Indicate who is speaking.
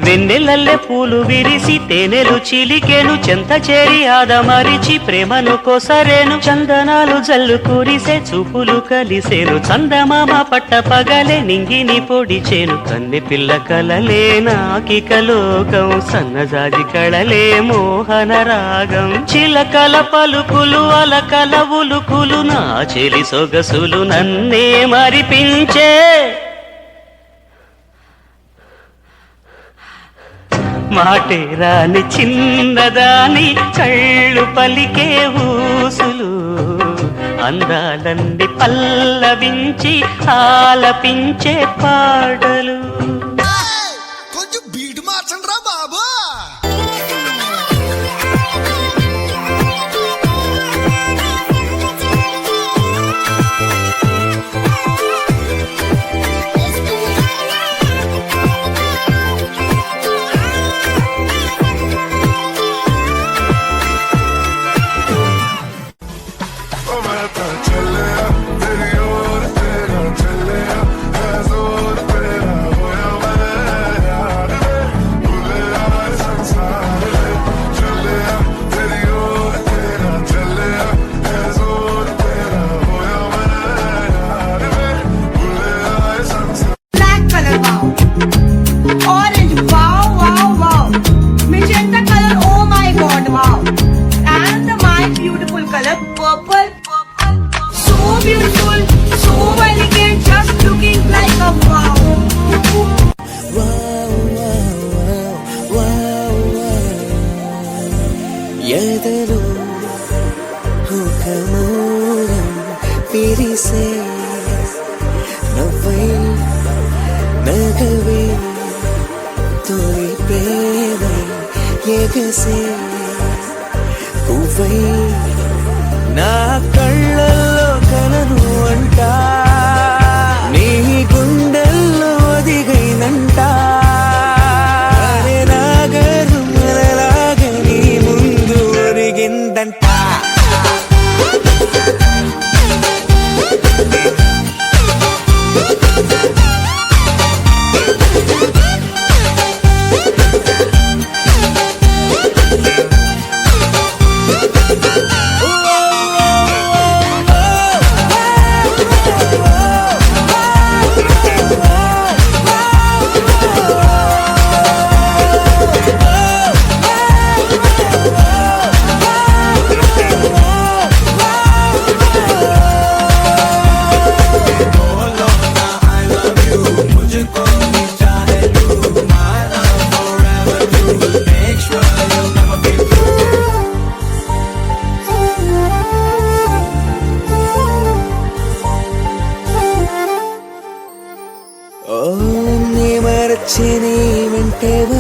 Speaker 1: వెన్నెలల్లె పూలు విరిసి తేనెలు చిలికెను చెంత చేరి ఆదమరిచి ప్రేమను కొసరేను చందనాలు జల్లు కురిసే చూపులు కలిసేను చందమామ పట్ట పగలే నింగిని పొడిచేను కన్నె పిల్ల కలలే నాకిక లోకం సన్నజాజి కళలే మోహన రాగం చిలకల పలుకులు అలకల ఉలుకులు నా చెలి సొగసులు నన్నే మరిపించే మాటే రాని చిన్నదాని కళ్ళు పలికే ఊసులు అందాలన్నీ పల్లవించి ఆలపించే పాటలు
Speaker 2: కొంచెం బీట్ మార్చండి రా బాబు
Speaker 3: Orange, wow, wow, wow. Magenta color, oh my god, wow. And my beautiful color, purple, purple. So beautiful, so elegant, just looking like a wow.
Speaker 4: ఎదలో ఒక మౌనం విరిసే నవ్వై నగవే తొలి ప్రేమై ఎగసే పువ్వై నా కళ్ళల్లో కలను అంట నీ గుండెల్లో ఒదిగైనంట నాగరు మరలాగా నీ ముందు ఒరిగిందంట ఓ నీ మరచి నీ వెంటే